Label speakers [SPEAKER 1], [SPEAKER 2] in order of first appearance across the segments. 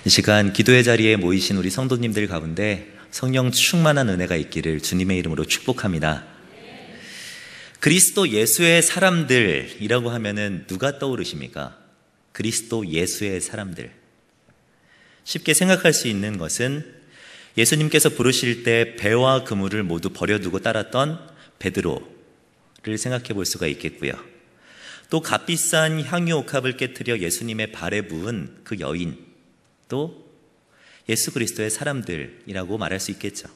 [SPEAKER 1] 이 시간 기도의 자리에 모이신 우리 성도님들 가운데 성령 충만한 은혜가 있기를 주님의 이름으로 축복합니다. 그리스도 예수의 사람들이라고 하면은 누가 떠오르십니까? 그리스도 예수의 사람들. 쉽게 생각할 수 있는 것은 예수님께서 부르실 때 배와 그물을 모두 버려두고 따랐던 베드로를 생각해 볼 수가 있겠고요. 또 값비싼 향유 옥합을 깨트려 예수님의 발에 부은 그 여인, 또 예수 그리스도의 사람들이라고 말할 수 있겠죠.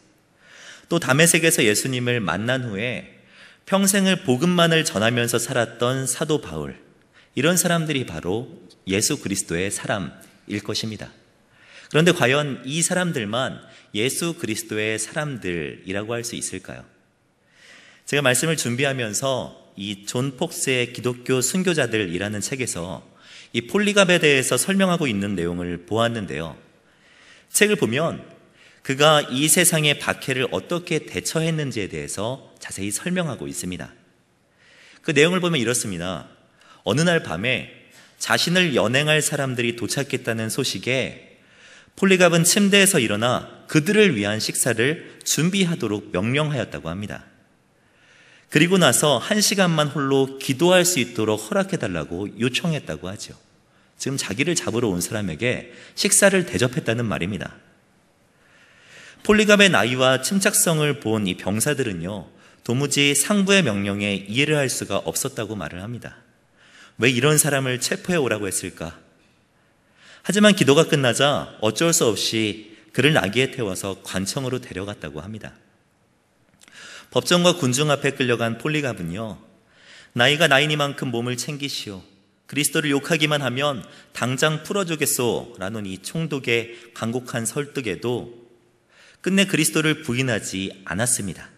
[SPEAKER 1] 또 다메섹에서 예수님을 만난 후에 평생을 복음만을 전하면서 살았던 사도 바울, 이런 사람들이 바로 예수 그리스도의 사람일 것입니다. 그런데 과연 이 사람들만 예수 그리스도의 사람들이라고 할 수 있을까요? 제가 말씀을 준비하면서 이 존 폭스의 기독교 순교자들이라는 책에서 이 폴리갑에 대해서 설명하고 있는 내용을 보았는데요. 책을 보면 그가 이 세상의 박해를 어떻게 대처했는지에 대해서 자세히 설명하고 있습니다. 그 내용을 보면 이렇습니다. 어느 날 밤에 자신을 연행할 사람들이 도착했다는 소식에 폴리갑은 침대에서 일어나 그들을 위한 식사를 준비하도록 명령하였다고 합니다. 그리고 나서 1시간만 홀로 기도할 수 있도록 허락해달라고 요청했다고 하죠. 지금 자기를 잡으러 온 사람에게 식사를 대접했다는 말입니다. 폴리갑의 나이와 침착성을 본 이 병사들은요, 도무지 상부의 명령에 이해를 할 수가 없었다고 말을 합니다. 왜 이런 사람을 체포해 오라고 했을까? 하지만 기도가 끝나자 어쩔 수 없이 그를 나귀에 태워서 관청으로 데려갔다고 합니다. 법정과 군중 앞에 끌려간 폴리갑은요, 나이가 나이니만큼 몸을 챙기시오, 그리스도를 욕하기만 하면 당장 풀어주겠소 라는 이 총독의 간곡한 설득에도 끝내 그리스도를 부인하지 않았습니다.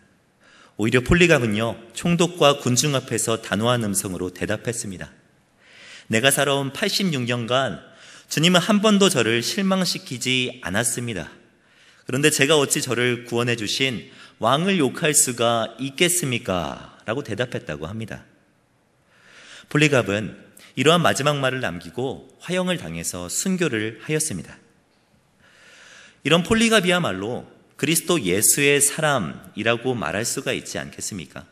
[SPEAKER 1] 오히려 폴리갑은요, 총독과 군중 앞에서 단호한 음성으로 대답했습니다. 내가 살아온 86년간 주님은 한 번도 저를 실망시키지 않았습니다. 그런데 제가 어찌 저를 구원해 주신 왕을 욕할 수가 있겠습니까? 라고 대답했다고 합니다. 폴리갑은 이러한 마지막 말을 남기고 화형을 당해서 순교를 하였습니다. 이런 폴리갑이야말로 그리스도 예수의 사람이라고 말할 수가 있지 않겠습니까?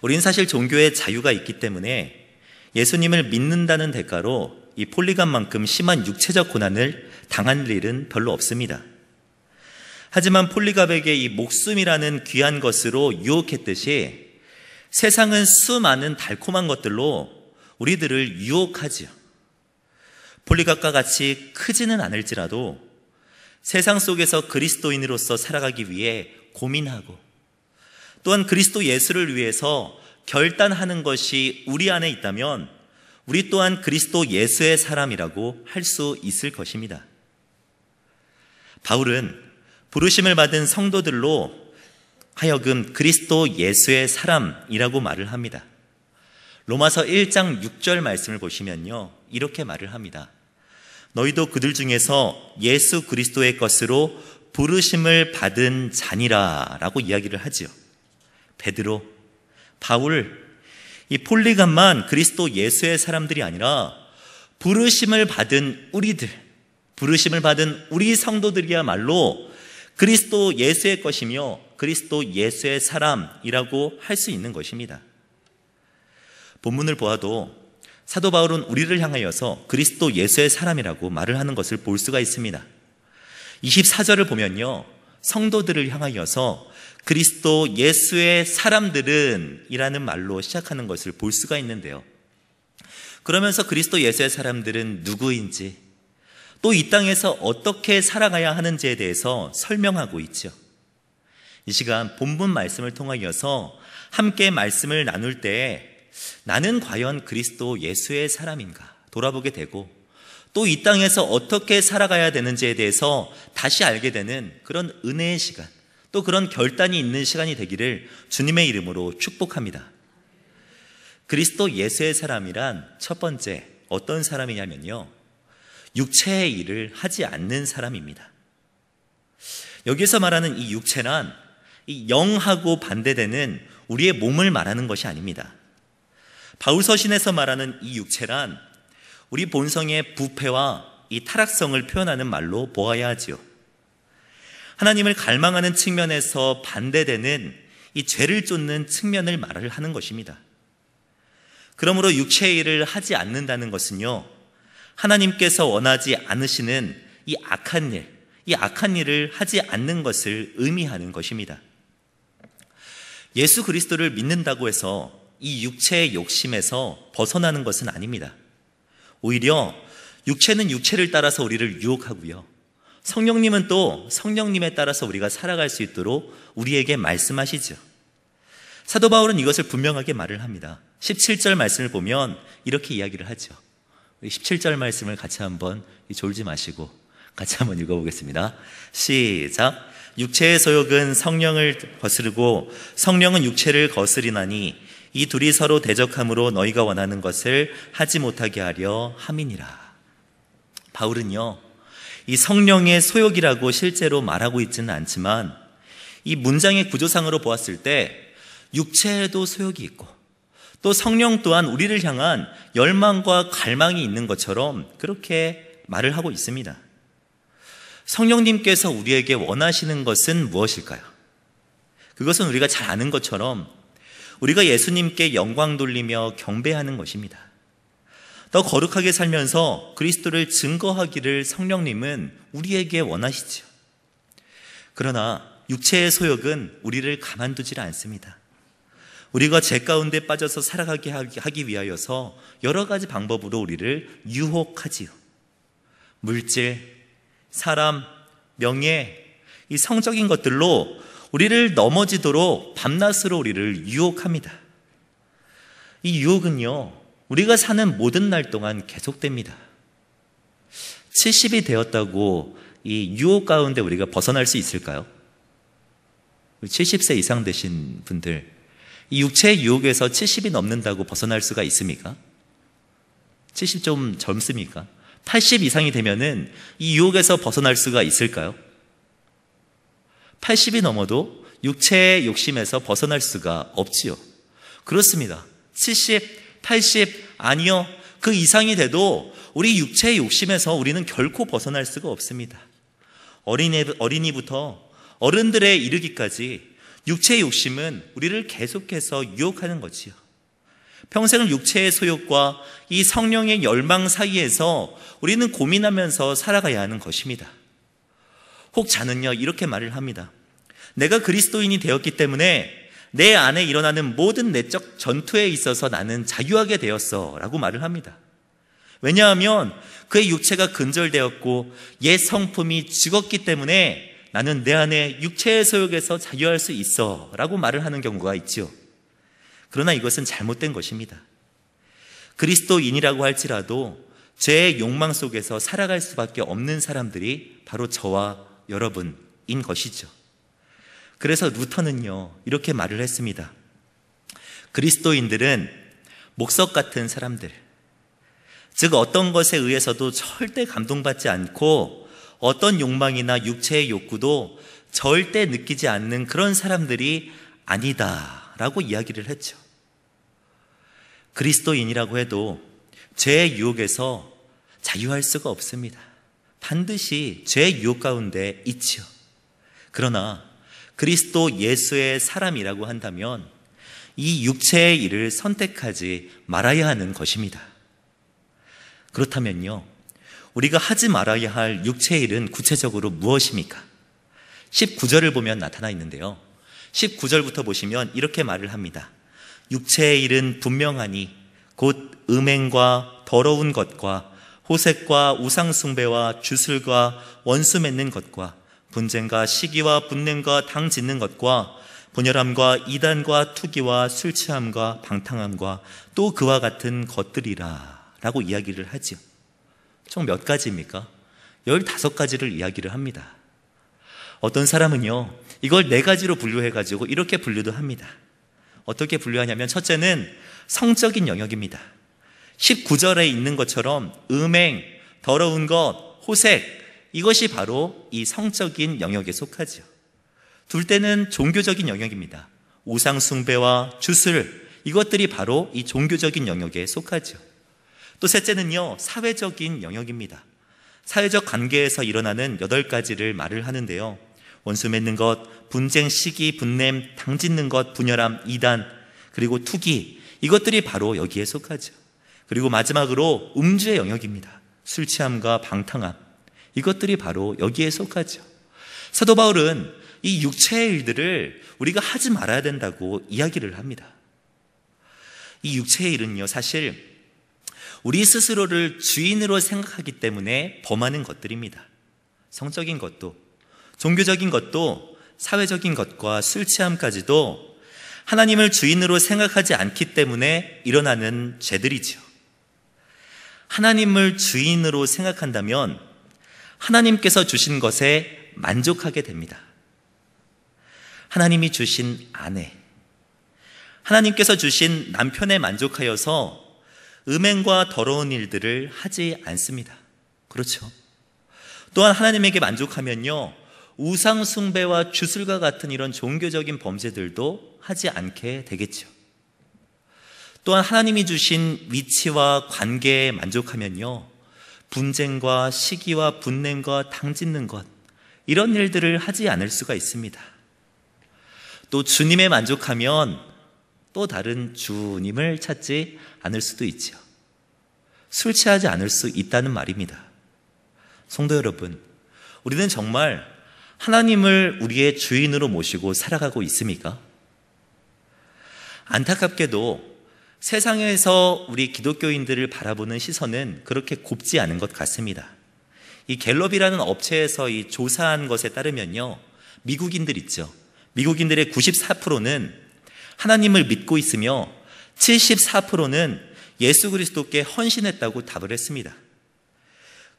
[SPEAKER 1] 우리는 사실 종교에 자유가 있기 때문에 예수님을 믿는다는 대가로 이 폴리갑만큼 심한 육체적 고난을 당할 일은 별로 없습니다. 하지만 폴리갑에게 이 목숨이라는 귀한 것으로 유혹했듯이 세상은 수많은 달콤한 것들로 우리들을 유혹하지요. 폴리갑과 같이 크지는 않을지라도 세상 속에서 그리스도인으로서 살아가기 위해 고민하고 또한 그리스도 예수를 위해서 결단하는 것이 우리 안에 있다면 우리 또한 그리스도 예수의 사람이라고 할 수 있을 것입니다. 바울은 부르심을 받은 성도들로 하여금 그리스도 예수의 사람이라고 말을 합니다. 로마서 1장 6절 말씀을 보시면요, 이렇게 말을 합니다. 너희도 그들 중에서 예수 그리스도의 것으로 부르심을 받은 자니라 라고 이야기를 하지요. 베드로, 바울, 이 폴리갑만 그리스도 예수의 사람들이 아니라 부르심을 받은 우리들, 부르심을 받은 우리 성도들이야말로 그리스도 예수의 것이며 그리스도 예수의 사람이라고 할 수 있는 것입니다. 본문을 보아도 사도 바울은 우리를 향하여서 그리스도 예수의 사람이라고 말을 하는 것을 볼 수가 있습니다. 24절을 보면요, 성도들을 향하여서 그리스도 예수의 사람들은 이라는 말로 시작하는 것을 볼 수가 있는데요. 그러면서 그리스도 예수의 사람들은 누구인지 또 이 땅에서 어떻게 살아가야 하는지에 대해서 설명하고 있죠. 이 시간 본문 말씀을 통하여서 함께 말씀을 나눌 때 나는 과연 그리스도 예수의 사람인가 돌아보게 되고 또 이 땅에서 어떻게 살아가야 되는지에 대해서 다시 알게 되는 그런 은혜의 시간, 또 그런 결단이 있는 시간이 되기를 주님의 이름으로 축복합니다. 그리스도 예수의 사람이란 첫 번째 어떤 사람이냐면요, 육체의 일을 하지 않는 사람입니다. 여기서 말하는 이 육체란 이 영하고 반대되는 우리의 몸을 말하는 것이 아닙니다. 바울 서신에서 말하는 이 육체란 우리 본성의 부패와 이 타락성을 표현하는 말로 보아야 하지요. 하나님을 갈망하는 측면에서 반대되는 이 죄를 쫓는 측면을 말을 하는 것입니다. 그러므로 육체의 일을 하지 않는다는 것은요, 하나님께서 원하지 않으시는 이 악한 일을 하지 않는 것을 의미하는 것입니다. 예수 그리스도를 믿는다고 해서 이 육체의 욕심에서 벗어나는 것은 아닙니다. 오히려 육체는 육체를 따라서 우리를 유혹하고요, 성령님은 또 성령님에 따라서 우리가 살아갈 수 있도록 우리에게 말씀하시죠. 사도 바울은 이것을 분명하게 말을 합니다. 17절 말씀을 보면 이렇게 이야기를 하죠. 17절 말씀을 같이 한번 졸지 마시고 같이 한번 읽어보겠습니다. 시작. 육체의 소욕은 성령을 거스르고 성령은 육체를 거스리나니 이 둘이 서로 대적함으로 너희가 원하는 것을 하지 못하게 하려 함이니라. 바울은요, 이 성령의 소욕이라고 실제로 말하고 있지는 않지만 이 문장의 구조상으로 보았을 때 육체에도 소욕이 있고 또 성령 또한 우리를 향한 열망과 갈망이 있는 것처럼 그렇게 말을 하고 있습니다. 성령님께서 우리에게 원하시는 것은 무엇일까요? 그것은 우리가 잘 아는 것처럼 우리가 예수님께 영광 돌리며 경배하는 것입니다. 더 거룩하게 살면서 그리스도를 증거하기를 성령님은 우리에게 원하시죠. 그러나 육체의 소욕은 우리를 가만두질 않습니다. 우리가 죄 가운데 빠져서 살아가게 하기 위하여서 여러 가지 방법으로 우리를 유혹하지요. 물질, 사람, 명예, 이 성적인 것들로 우리를 넘어지도록 밤낮으로 우리를 유혹합니다. 이 유혹은요, 우리가 사는 모든 날 동안 계속됩니다. 70이 되었다고 이 유혹 가운데 우리가 벗어날 수 있을까요? 70세 이상 되신 분들, 이 육체의 유혹에서 70이 넘는다고 벗어날 수가 있습니까? 70 좀 젊습니까? 80 이상이 되면은 이 유혹에서 벗어날 수가 있을까요? 80이 넘어도 육체의 욕심에서 벗어날 수가 없지요. 그렇습니다. 70, 80, 아니요, 그 이상이 돼도 우리 육체의 욕심에서 우리는 결코 벗어날 수가 없습니다. 어린이부터 어른들에 이르기까지 육체의 욕심은 우리를 계속해서 유혹하는 거지요. 평생을 육체의 소욕과 이 성령의 열망 사이에서 우리는 고민하면서 살아가야 하는 것입니다. 혹 자는요, 이렇게 말을 합니다. 내가 그리스도인이 되었기 때문에 내 안에 일어나는 모든 내적 전투에 있어서 나는 자유하게 되었어 라고 말을 합니다. 왜냐하면 그의 육체가 근절되었고 옛 성품이 죽었기 때문에 나는 내 안에 육체의 소욕에서 자유할 수 있어 라고 말을 하는 경우가 있지요. 그러나 이것은 잘못된 것입니다. 그리스도인이라고 할지라도 죄의 욕망 속에서 살아갈 수밖에 없는 사람들이 바로 저와 여러분인 것이죠. 그래서 루터는요, 이렇게 말을 했습니다. 그리스도인들은 목석 같은 사람들, 즉 어떤 것에 의해서도 절대 감동받지 않고 어떤 욕망이나 육체의 욕구도 절대 느끼지 않는 그런 사람들이 아니다라고 이야기를 했죠. 그리스도인이라고 해도 죄의 유혹에서 자유할 수가 없습니다. 반드시 죄의 유혹 가운데 있지요. 그러나 그리스도 예수의 사람이라고 한다면 이 육체의 일을 선택하지 말아야 하는 것입니다. 그렇다면요, 우리가 하지 말아야 할 육체의 일은 구체적으로 무엇입니까? 19절을 보면 나타나 있는데요, 19절부터 보시면 이렇게 말을 합니다. 육체의 일은 분명하니 곧 음행과 더러운 것과 호색과 우상숭배와 주술과 원수 맺는 것과 분쟁과 시기와 분냄과 당 짓는 것과 분열함과 이단과 투기와 술 취함과 방탕함과 또 그와 같은 것들이라 라고 이야기를 하죠. 총 몇 가지입니까? 15가지를 이야기를 합니다. 어떤 사람은요, 이걸 4가지로 분류해가지고 이렇게 분류도 합니다. 어떻게 분류하냐면 첫째는 성적인 영역입니다. 19절에 있는 것처럼 음행, 더러운 것, 호색, 이것이 바로 이 성적인 영역에 속하죠. 둘째는 종교적인 영역입니다. 우상 숭배와 주술, 이것들이 바로 이 종교적인 영역에 속하죠. 또 셋째는요, 사회적인 영역입니다. 사회적 관계에서 일어나는 8가지를 말을 하는데요. 원수 맺는 것, 분쟁, 시기, 분냄, 당짓는 것, 분열함, 이단, 그리고 투기, 이것들이 바로 여기에 속하죠. 그리고 마지막으로 음주의 영역입니다. 술 취함과 방탕함, 이것들이 바로 여기에 속하죠. 사도 바울은 이 육체의 일들을 우리가 하지 말아야 된다고 이야기를 합니다. 이 육체의 일은요, 사실 우리 스스로를 주인으로 생각하기 때문에 범하는 것들입니다. 성적인 것도, 종교적인 것도, 사회적인 것과 술 취함까지도 하나님을 주인으로 생각하지 않기 때문에 일어나는 죄들이죠. 하나님을 주인으로 생각한다면 하나님께서 주신 것에 만족하게 됩니다. 하나님이 주신 아내, 하나님께서 주신 남편에 만족하여서 음행과 더러운 일들을 하지 않습니다. 그렇죠. 또한 하나님에게 만족하면요, 우상 숭배와 주술과 같은 이런 종교적인 범죄들도 하지 않게 되겠죠. 또한 하나님이 주신 위치와 관계에 만족하면요, 분쟁과 시기와 분냄과 당짓는 것, 이런 일들을 하지 않을 수가 있습니다. 또 주님에 만족하면 또 다른 주님을 찾지 않을 수도 있죠. 술 취하지 않을 수 있다는 말입니다. 성도 여러분, 우리는 정말 하나님을 우리의 주인으로 모시고 살아가고 있습니까? 안타깝게도 세상에서 우리 기독교인들을 바라보는 시선은 그렇게 곱지 않은 것 같습니다. 이 갤럽이라는 업체에서 이 조사한 것에 따르면요, 미국인들 있죠. 미국인들의 94%는 하나님을 믿고 있으며 74%는 예수 그리스도께 헌신했다고 답을 했습니다.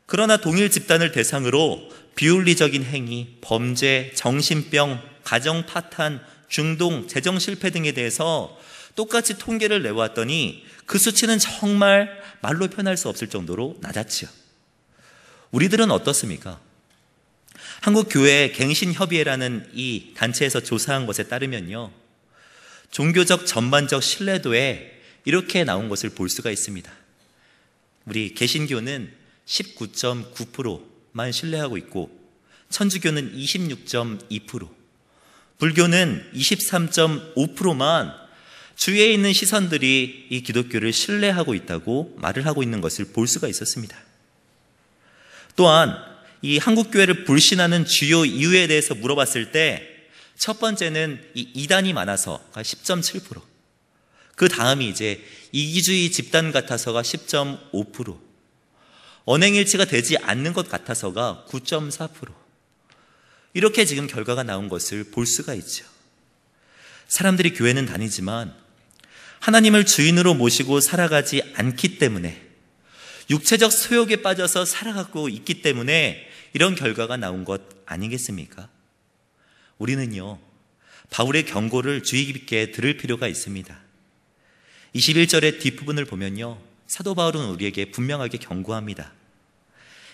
[SPEAKER 1] 그러나 동일 집단을 대상으로 비윤리적인 행위, 범죄, 정신병, 가정 파탄, 중동, 재정 실패 등에 대해서 똑같이 통계를 내왔더니 그 수치는 정말 말로 표현할 수 없을 정도로 낮았죠. 우리들은 어떻습니까? 한국교회 갱신협의회라는 이 단체에서 조사한 것에 따르면요, 종교적 전반적 신뢰도에 이렇게 나온 것을 볼 수가 있습니다. 우리 개신교는 19.9%만 신뢰하고 있고, 천주교는 26.2%, 불교는 23.5%만 주위에 있는 시선들이 이 기독교를 신뢰하고 있다고 말을 하고 있는 것을 볼 수가 있었습니다. 또한 이 한국교회를 불신하는 주요 이유에 대해서 물어봤을 때 첫 번째는 이 이단이 많아서 10.7%, 그 다음이 이제 이기주의 집단 같아서가 10.5%, 언행일치가 되지 않는 것 같아서가 9.4%, 이렇게 지금 결과가 나온 것을 볼 수가 있죠. 사람들이 교회는 다니지만 하나님을 주인으로 모시고 살아가지 않기 때문에, 육체적 소욕에 빠져서 살아가고 있기 때문에 이런 결과가 나온 것 아니겠습니까? 우리는요, 바울의 경고를 주의 깊게 들을 필요가 있습니다. 21절의 뒷부분을 보면요, 사도 바울은 우리에게 분명하게 경고합니다.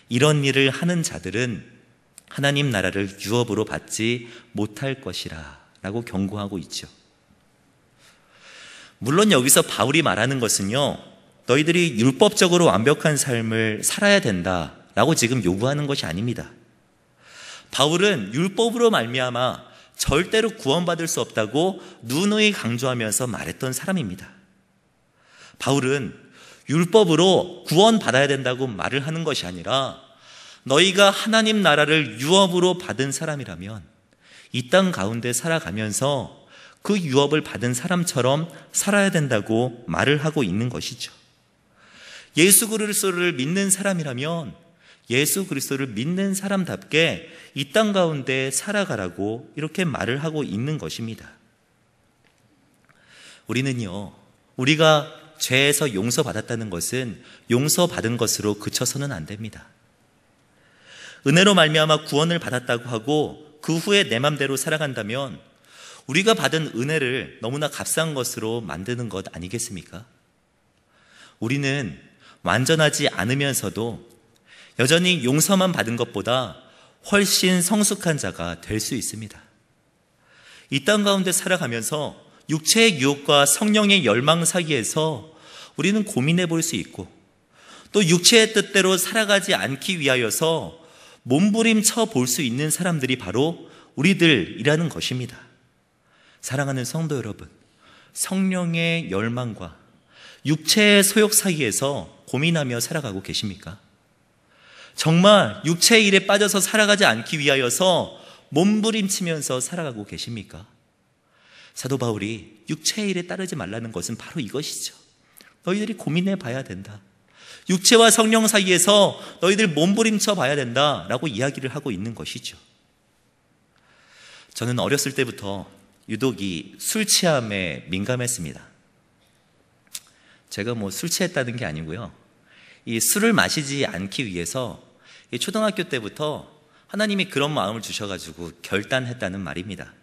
[SPEAKER 1] 이런 일을 하는 자들은 하나님 나라를 유업으로 받지 못할 것이라 라고 경고하고 있죠. 물론 여기서 바울이 말하는 것은요, 너희들이 율법적으로 완벽한 삶을 살아야 된다라고 지금 요구하는 것이 아닙니다. 바울은 율법으로 말미암아 절대로 구원받을 수 없다고 누누이 강조하면서 말했던 사람입니다. 바울은 율법으로 구원받아야 된다고 말을 하는 것이 아니라, 너희가 하나님 나라를 유업으로 받은 사람이라면 이 땅 가운데 살아가면서 그 유업을 받은 사람처럼 살아야 된다고 말을 하고 있는 것이죠. 예수 그리스도를 믿는 사람이라면 예수 그리스도를 믿는 사람답게 이 땅 가운데 살아가라고 이렇게 말을 하고 있는 것입니다. 우리는요, 우리가 죄에서 용서받았다는 것은 용서받은 것으로 그쳐서는 안 됩니다. 은혜로 말미암아 구원을 받았다고 하고 그 후에 내 맘대로 살아간다면 우리가 받은 은혜를 너무나 값싼 것으로 만드는 것 아니겠습니까? 우리는 완전하지 않으면서도 여전히 용서만 받은 것보다 훨씬 성숙한 자가 될 수 있습니다. 이 땅 가운데 살아가면서 육체의 유혹과 성령의 열망 사이에서 우리는 고민해 볼 수 있고, 또 육체의 뜻대로 살아가지 않기 위하여서 몸부림쳐 볼 수 있는 사람들이 바로 우리들이라는 것입니다. 사랑하는 성도 여러분, 성령의 열망과 육체의 소욕 사이에서 고민하며 살아가고 계십니까? 정말 육체의 일에 빠져서 살아가지 않기 위하여서 몸부림치면서 살아가고 계십니까? 사도 바울이 육체의 일에 따르지 말라는 것은 바로 이것이죠. 너희들이 고민해 봐야 된다. 육체와 성령 사이에서 너희들 몸부림쳐 봐야 된다라고 이야기를 하고 있는 것이죠. 저는 어렸을 때부터 유독 이 술 취함에 민감했습니다. 제가 술 취했다는 게 아니고요. 이 술을 마시지 않기 위해서 초등학교 때부터 하나님이 그런 마음을 주셔가지고 결단했다는 말입니다.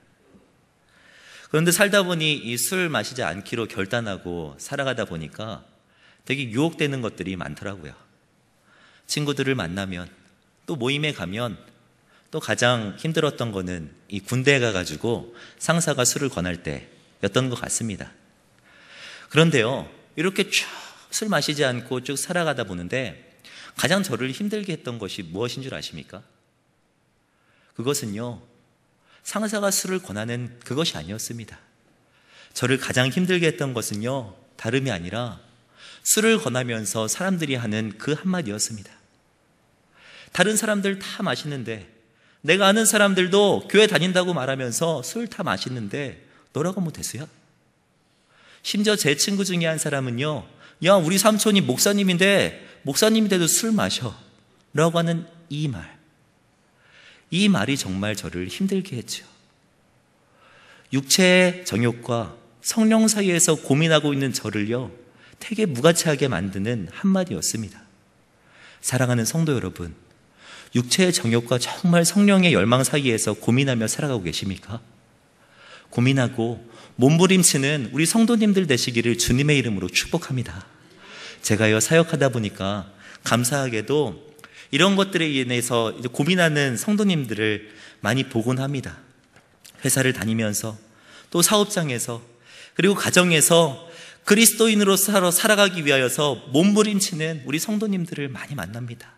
[SPEAKER 1] 그런데 살다 보니 이 술 마시지 않기로 결단하고 살아가다 보니까 되게 유혹되는 것들이 많더라고요. 친구들을 만나면, 또 모임에 가면, 또 가장 힘들었던 거는 이 군대에 가가지고 상사가 술을 권할 때였던 것 같습니다. 그런데요, 이렇게 쭉 술 마시지 않고 쭉 살아가다 보는데 가장 저를 힘들게 했던 것이 무엇인 줄 아십니까? 그것은요, 상사가 술을 권하는 그것이 아니었습니다. 저를 가장 힘들게 했던 것은요, 다름이 아니라 술을 권하면서 사람들이 하는 그 한마디였습니다. 다른 사람들 다 마시는데, 내가 아는 사람들도 교회 다닌다고 말하면서 술 다 마시는데 너라고 뭐 대수야? 심지어 제 친구 중에 한 사람은요, 야, 우리 삼촌이 목사님인데 목사님인데도 술 마셔 라고 하는 이 말이 정말 저를 힘들게 했죠. 육체의 정욕과 성령 사이에서 고민하고 있는 저를요, 되게 무가치하게 만드는 한마디였습니다. 사랑하는 성도 여러분, 육체의 정욕과 정말 성령의 열망 사이에서 고민하며 살아가고 계십니까? 고민하고 몸부림치는 우리 성도님들 되시기를 주님의 이름으로 축복합니다. 제가요, 사역하다 보니까 감사하게도 이런 것들에 인해서 고민하는 성도님들을 많이 보곤 합니다. 회사를 다니면서, 또 사업장에서, 그리고 가정에서 그리스도인으로 살아가기 위하여서 몸부림치는 우리 성도님들을 많이 만납니다.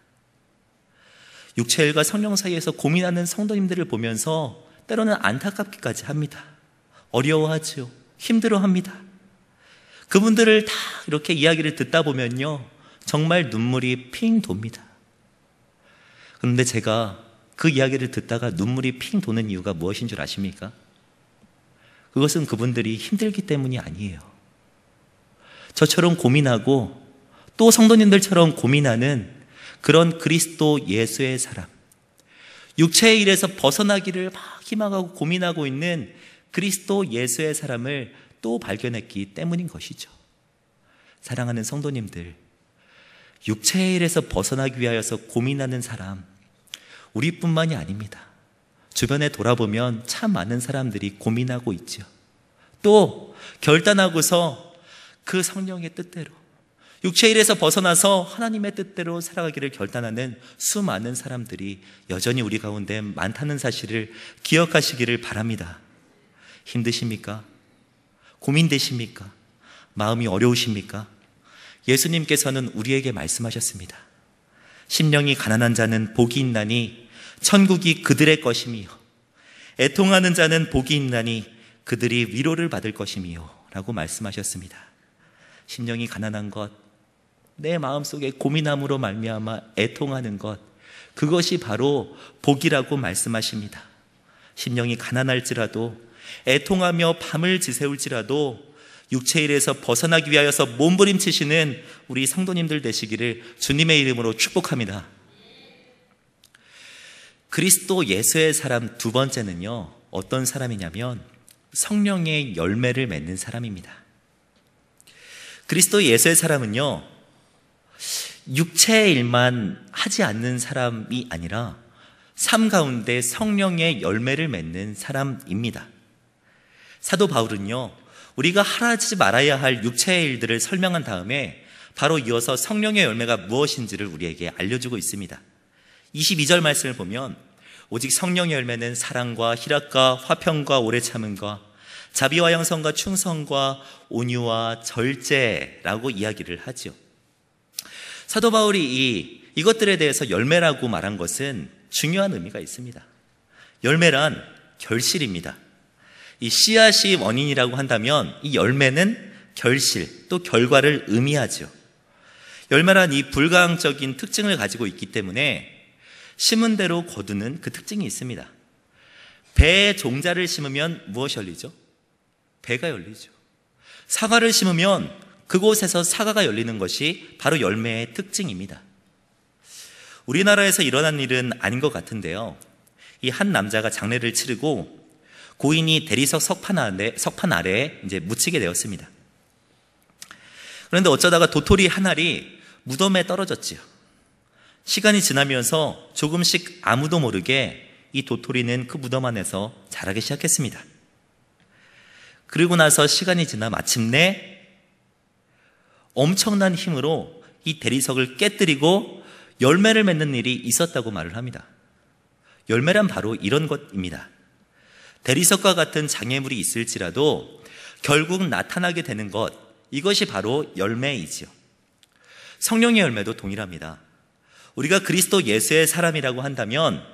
[SPEAKER 1] 육체일과 성령 사이에서 고민하는 성도님들을 보면서 때로는 안타깝기까지 합니다. 어려워하죠. 힘들어합니다. 그분들을 다 이렇게 이야기를 듣다 보면요, 정말 눈물이 핑 돕니다. 그런데 제가 그 이야기를 듣다가 눈물이 핑 도는 이유가 무엇인 줄 아십니까? 그것은 그분들이 힘들기 때문이 아니에요. 저처럼 고민하고 또 성도님들처럼 고민하는 그런 그리스도 예수의 사람, 육체의 일에서 벗어나기를 막 희망하고 고민하고 있는 그리스도 예수의 사람을 또 발견했기 때문인 것이죠. 사랑하는 성도님들, 육체의 일에서 벗어나기 위하여서 고민하는 사람, 우리뿐만이 아닙니다. 주변에 돌아보면 참 많은 사람들이 고민하고 있죠. 또 결단하고서 그 성령의 뜻대로, 육체의 일에서 벗어나서 하나님의 뜻대로 살아가기를 결단하는 수많은 사람들이 여전히 우리 가운데 많다는 사실을 기억하시기를 바랍니다. 힘드십니까? 고민되십니까? 마음이 어려우십니까? 예수님께서는 우리에게 말씀하셨습니다. 심령이 가난한 자는 복이 있나니 천국이 그들의 것이며, 애통하는 자는 복이 있나니 그들이 위로를 받을 것이며 라고 말씀하셨습니다. 심령이 가난한 것, 내 마음속에 고민함으로 말미암아 애통하는 것, 그것이 바로 복이라고 말씀하십니다. 심령이 가난할지라도, 애통하며 밤을 지새울지라도 육체의 일에서 벗어나기 위하여서 몸부림치시는 우리 성도님들 되시기를 주님의 이름으로 축복합니다. 그리스도 예수의 사람 두 번째는요, 어떤 사람이냐면 성령의 열매를 맺는 사람입니다. 그리스도 예수의 사람은요, 육체의 일만 하지 않는 사람이 아니라 삶 가운데 성령의 열매를 맺는 사람입니다. 사도 바울은요, 우리가 하지 말아야 할 육체의 일들을 설명한 다음에 바로 이어서 성령의 열매가 무엇인지를 우리에게 알려주고 있습니다. 22절 말씀을 보면, 오직 성령의 열매는 사랑과 희락과 화평과 오래 참음과 자비와 양선과 충성과 온유와 절제라고 이야기를 하죠. 사도 바울이 이것들에 대해서 열매라고 말한 것은 중요한 의미가 있습니다. 열매란 결실입니다. 이 씨앗이 원인이라고 한다면 이 열매는 결실, 또 결과를 의미하죠. 열매란 이 불가항적인 특징을 가지고 있기 때문에 심은 대로 거두는 그 특징이 있습니다. 배에 종자를 심으면 무엇이 열리죠? 배가 열리죠. 사과를 심으면 그곳에서 사과가 열리는 것이 바로 열매의 특징입니다. 우리나라에서 일어난 일은 아닌 것 같은데요. 이 한 남자가 장례를 치르고 고인이 대리석 석판 아래에 이제 묻히게 되었습니다. 그런데 어쩌다가 도토리 한 알이 무덤에 떨어졌지요. 시간이 지나면서 조금씩 아무도 모르게 이 도토리는 그 무덤 안에서 자라기 시작했습니다. 그리고 나서 시간이 지나 마침내 엄청난 힘으로 이 대리석을 깨뜨리고 열매를 맺는 일이 있었다고 말을 합니다. 열매란 바로 이런 것입니다. 대리석과 같은 장애물이 있을지라도 결국 나타나게 되는 것, 이것이 바로 열매이지요. 성령의 열매도 동일합니다. 우리가 그리스도 예수의 사람이라고 한다면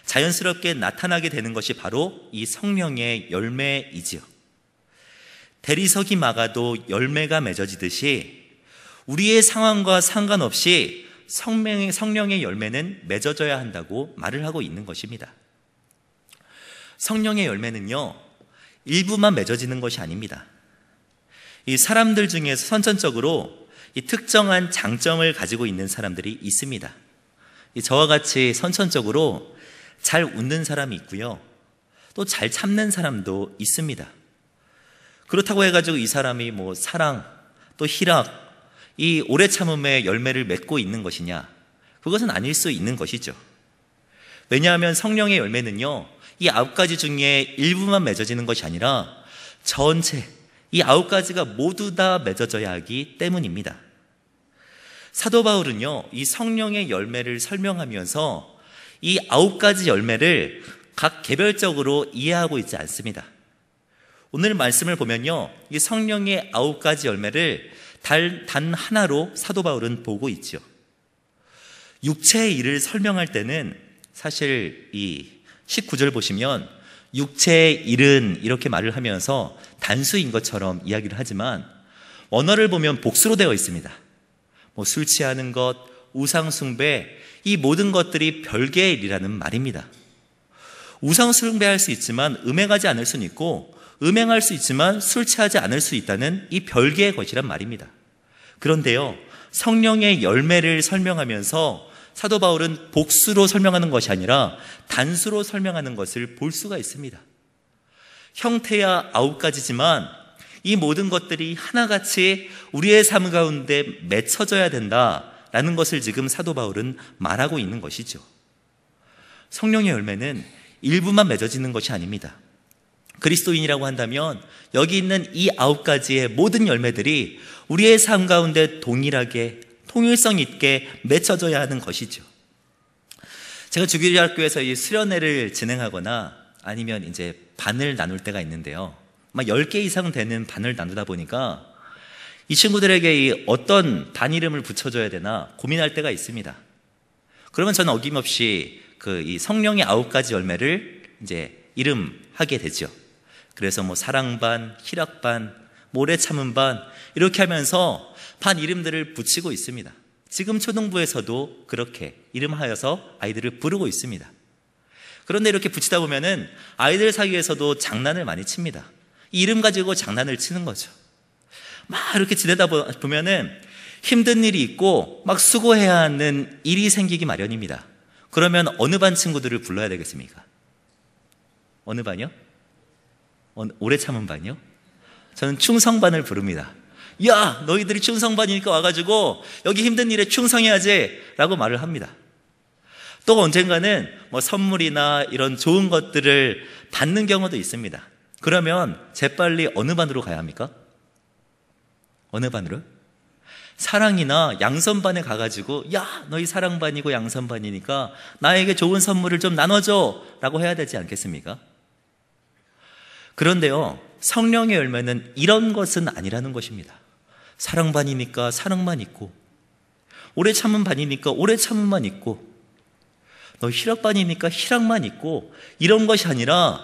[SPEAKER 1] 자연스럽게 나타나게 되는 것이 바로 이 성령의 열매이지요. 대리석이 막아도 열매가 맺어지듯이 우리의 상황과 상관없이 성령의 열매는 맺어져야 한다고 말을 하고 있는 것입니다. 성령의 열매는요, 일부만 맺어지는 것이 아닙니다. 이 사람들 중에서 선천적으로 이 특정한 장점을 가지고 있는 사람들이 있습니다. 저와 같이 선천적으로 잘 웃는 사람이 있고요, 또 잘 참는 사람도 있습니다. 그렇다고 해가지고 이 사람이 뭐 사랑, 또 희락, 이 오래 참음의 열매를 맺고 있는 것이냐? 그것은 아닐 수 있는 것이죠. 왜냐하면 성령의 열매는요, 이 9가지 중에 일부만 맺어지는 것이 아니라 전체, 이 9가지가 모두 다 맺어져야 하기 때문입니다. 사도 바울은요, 이 성령의 열매를 설명하면서 이 9가지 열매를 각 개별적으로 이해하고 있지 않습니다. 오늘 말씀을 보면요, 이 성령의 9가지 열매를 단 하나로 사도 바울은 보고 있죠. 육체의 일을 설명할 때는 사실 이 19절 보시면 육체의 일은 이렇게 말을 하면서 단수인 것처럼 이야기를 하지만 원어를 보면 복수로 되어 있습니다. 뭐 술 취하는 것, 우상 숭배, 이 모든 것들이 별개의 일이라는 말입니다. 우상 숭배할 수 있지만 음행하지 않을 수는 있고, 음행할 수 있지만 술 취하지 않을 수 있다는 이 별개의 것이란 말입니다. 그런데요, 성령의 열매를 설명하면서 사도 바울은 복수로 설명하는 것이 아니라 단수로 설명하는 것을 볼 수가 있습니다. 형태야 9가지지만 이 모든 것들이 하나같이 우리의 삶 가운데 맺혀져야 된다라는 것을 지금 사도 바울은 말하고 있는 것이죠. 성령의 열매는 일부만 맺어지는 것이 아닙니다. 그리스도인이라고 한다면 여기 있는 이 9가지의 모든 열매들이 우리의 삶 가운데 동일하게 통일성 있게 맺혀져야 하는 것이죠. 제가 주기도학교에서 이 수련회를 진행하거나 아니면 이제 반을 나눌 때가 있는데요, 막 10개 이상 되는 반을 나누다 보니까 이 친구들에게 이 어떤 반 이름을 붙여줘야 되나 고민할 때가 있습니다. 그러면 저는 어김없이 이 성령의 9가지 열매를 이제 이름하게 되죠. 그래서 뭐 사랑반, 희락반, 오래 참은 반, 이렇게 하면서 반 이름들을 붙이고 있습니다. 지금 초등부에서도 그렇게 이름하여서 아이들을 부르고 있습니다. 그런데 이렇게 붙이다 보면은 아이들 사이에서도 장난을 많이 칩니다. 이 이름 가지고 장난을 치는 거죠. 막 이렇게 지내다 보면은 힘든 일이 있고 막 수고해야 하는 일이 생기기 마련입니다. 그러면 어느 반 친구들을 불러야 되겠습니까? 어느 반이요? 오래 참은 반이요? 저는 충성반을 부릅니다. 야, 너희들이 충성반이니까 와가지고 여기 힘든 일에 충성해야지 라고 말을 합니다. 또 언젠가는 뭐 선물이나 이런 좋은 것들을 받는 경우도 있습니다. 그러면 재빨리 어느 반으로 가야 합니까? 어느 반으로? 사랑이나 양선반에 가가지고 야, 너희 사랑반이고 양선반이니까 나에게 좋은 선물을 좀 나눠줘 라고 해야 되지 않겠습니까? 그런데요, 성령의 열매는 이런 것은 아니라는 것입니다. 사랑반이니까 사랑만 있고, 오래 참은 반이니까 오래 참은만 있고, 너 희락반이니까 희락만 있고, 이런 것이 아니라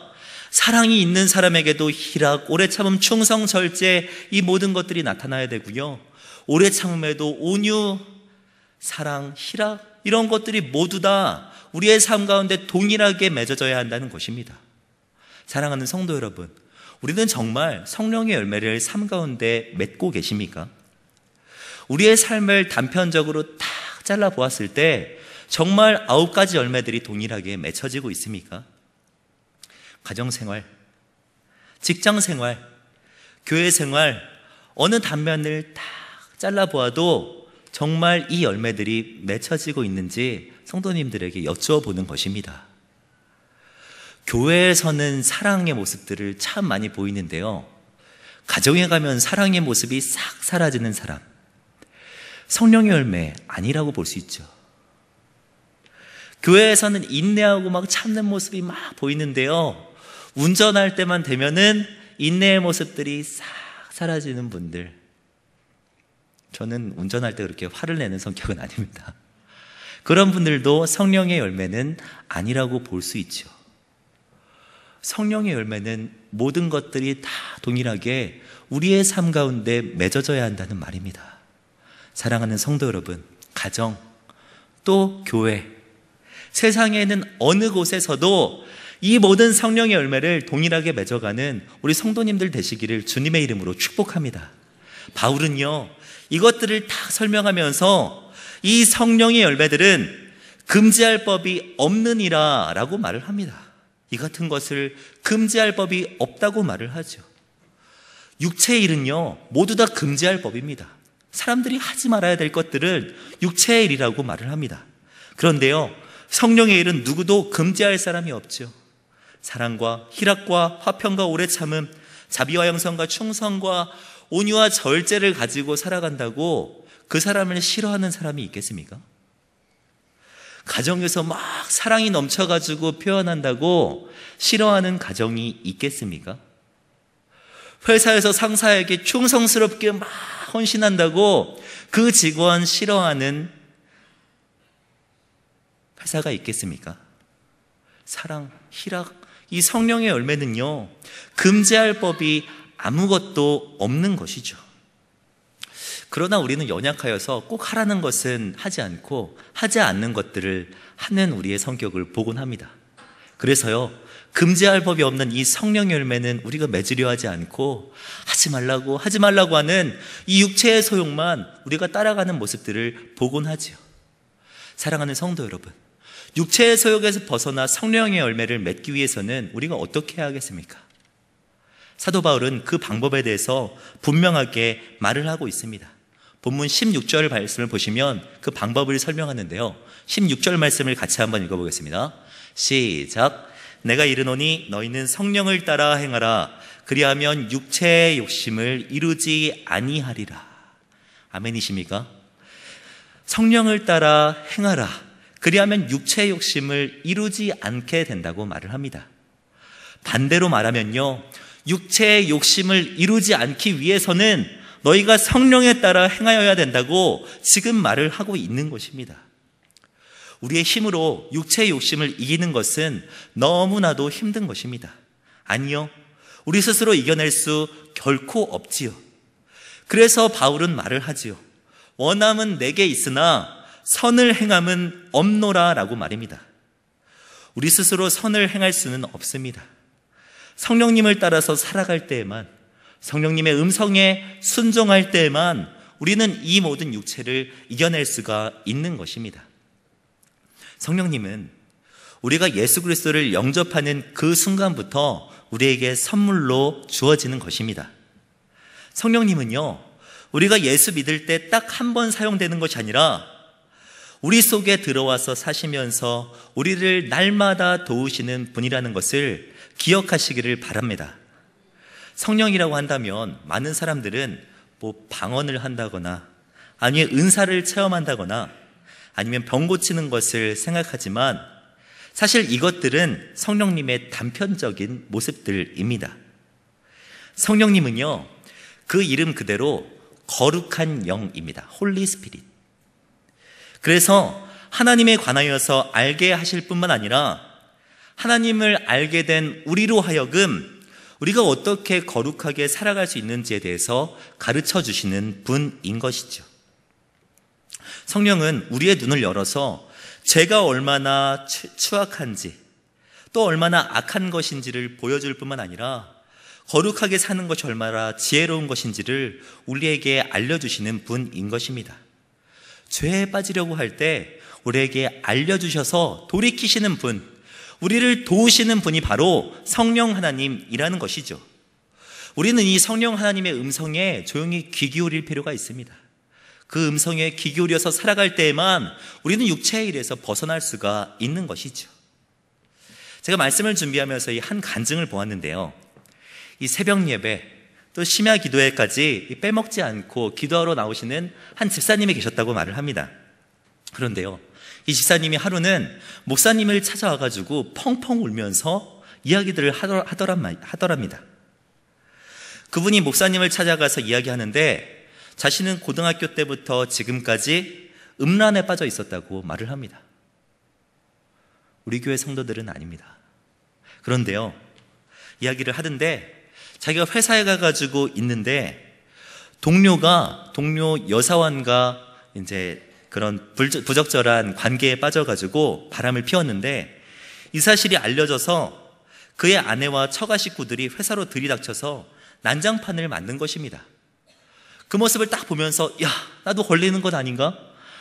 [SPEAKER 1] 사랑이 있는 사람에게도 희락, 오래 참음, 충성, 절제, 이 모든 것들이 나타나야 되고요. 오래 참음에도 온유, 사랑, 희락, 이런 것들이 모두 다 우리의 삶 가운데 동일하게 맺어져야 한다는 것입니다. 사랑하는 성도 여러분, 우리는 정말 성령의 열매를 삶 가운데 맺고 계십니까? 우리의 삶을 단편적으로 딱 잘라보았을 때 정말 9가지 열매들이 동일하게 맺혀지고 있습니까? 가정생활, 직장생활, 교회생활, 어느 단면을 딱 잘라보아도 정말 이 열매들이 맺혀지고 있는지 성도님들에게 여쭈어보는 것입니다. 교회에서는 사랑의 모습들을 참 많이 보이는데요, 가정에 가면 사랑의 모습이 싹 사라지는 사람, 성령의 열매 아니라고 볼 수 있죠. 교회에서는 인내하고 막 참는 모습이 막 보이는데요, 운전할 때만 되면은 인내의 모습들이 싹 사라지는 분들, 저는 운전할 때 그렇게 화를 내는 성격은 아닙니다. 그런 분들도 성령의 열매는 아니라고 볼 수 있죠. 성령의 열매는 모든 것들이 다 동일하게 우리의 삶 가운데 맺어져야 한다는 말입니다. 사랑하는 성도 여러분, 가정, 또 교회, 세상에는 어느 곳에서도 이 모든 성령의 열매를 동일하게 맺어가는 우리 성도님들 되시기를 주님의 이름으로 축복합니다. 바울은요, 이것들을 다 설명하면서 이 성령의 열매들은 금지할 법이 없느니라 라고 말을 합니다. 이 같은 것을 금지할 법이 없다고 말을 하죠. 육체의 일은요, 모두 다 금지할 법입니다. 사람들이 하지 말아야 될 것들은 육체의 일이라고 말을 합니다. 그런데요, 성령의 일은 누구도 금지할 사람이 없죠. 사랑과 희락과 화평과 오래 참음, 자비와 양선과 충성과 온유와 절제를 가지고 살아간다고 그 사람을 싫어하는 사람이 있겠습니까? 가정에서 막 사랑이 넘쳐가지고 표현한다고 싫어하는 가정이 있겠습니까? 회사에서 상사에게 충성스럽게 막 헌신한다고 그 직원 싫어하는 회사가 있겠습니까? 사랑, 희락, 이 성령의 열매는요, 금지할 법이 아무것도 없는 것이죠. 그러나 우리는 연약하여서 꼭 하라는 것은 하지 않고 하지 않는 것들을 하는 우리의 성격을 보곤 합니다. 그래서요, 금지할 법이 없는 이 성령의 열매는 우리가 맺으려 하지 않고 하지 말라고 하는 이 육체의 소욕만 우리가 따라가는 모습들을 보곤 하지요. 사랑하는 성도 여러분, 육체의 소욕에서 벗어나 성령의 열매를 맺기 위해서는 우리가 어떻게 해야 하겠습니까? 사도 바울은 그 방법에 대해서 분명하게 말을 하고 있습니다. 본문 16절 말씀을 보시면 그 방법을 설명하는데요, 16절 말씀을 같이 한번 읽어보겠습니다. 시작. 내가 이르노니 너희는 성령을 따라 행하라. 그리하면 육체의 욕심을 이루지 아니하리라. 아멘이십니까? 성령을 따라 행하라. 그리하면 육체의 욕심을 이루지 않게 된다고 말을 합니다. 반대로 말하면요, 육체의 욕심을 이루지 않기 위해서는 너희가 성령에 따라 행하여야 된다고 지금 말을 하고 있는 것입니다. 우리의 힘으로 육체의 욕심을 이기는 것은 너무나도 힘든 것입니다. 아니요, 우리 스스로 이겨낼 수 결코 없지요. 그래서 바울은 말을 하지요. 원함은 내게 있으나 선을 행함은 없노라 라고 말입니다. 우리 스스로 선을 행할 수는 없습니다. 성령님을 따라서 살아갈 때에만, 성령님의 음성에 순종할 때에만 우리는 이 모든 육체를 이겨낼 수가 있는 것입니다. 성령님은 우리가 예수 그리스도를 영접하는 그 순간부터 우리에게 선물로 주어지는 것입니다. 성령님은요, 우리가 예수 믿을 때 딱 한 번 사용되는 것이 아니라 우리 속에 들어와서 사시면서 우리를 날마다 도우시는 분이라는 것을 기억하시기를 바랍니다. 성령이라고 한다면 많은 사람들은 방언을 한다거나 아니면 은사를 체험한다거나 아니면 병 고치는 것을 생각하지만 사실 이것들은 성령님의 단편적인 모습들입니다. 성령님은요, 그 이름 그대로 거룩한 영입니다. 홀리 스피릿. 그래서 하나님에 관하여서 알게 하실 뿐만 아니라 하나님을 알게 된 우리로 하여금 우리가 어떻게 거룩하게 살아갈 수 있는지에 대해서 가르쳐 주시는 분인 것이죠. 성령은 우리의 눈을 열어서 죄가 얼마나 추악한지 또 얼마나 악한 것인지를 보여줄 뿐만 아니라 거룩하게 사는 것이 얼마나 지혜로운 것인지를 우리에게 알려주시는 분인 것입니다. 죄에 빠지려고 할 때 우리에게 알려주셔서 돌이키시는 분, 우리를 도우시는 분이 바로 성령 하나님이라는 것이죠. 우리는 이 성령 하나님의 음성에 조용히 귀 기울일 필요가 있습니다. 그 음성에 귀 기울여서 살아갈 때에만 우리는 육체의 일에서 벗어날 수가 있는 것이죠. 제가 말씀을 준비하면서 이 한 간증을 보았는데요. 이 새벽 예배 또 심야 기도회까지 빼먹지 않고 기도하러 나오시는 한 집사님이 계셨다고 말을 합니다. 그런데요, 이 집사님이 하루는 목사님을 찾아와가지고 펑펑 울면서 이야기들을 하더랍니다. 그분이 목사님을 찾아가서 이야기하는데 자신은 고등학교 때부터 지금까지 음란에 빠져 있었다고 말을 합니다. 우리 교회 성도들은 아닙니다. 그런데요, 이야기를 하던데 자기가 회사에 가가지고 있는데 동료 여사원과 이제 그런 부적절한 관계에 빠져가지고 바람을 피웠는데 이 사실이 알려져서 그의 아내와 처가 식구들이 회사로 들이닥쳐서 난장판을 만든 것입니다. 그 모습을 딱 보면서 야, 나도 걸리는 것 아닌가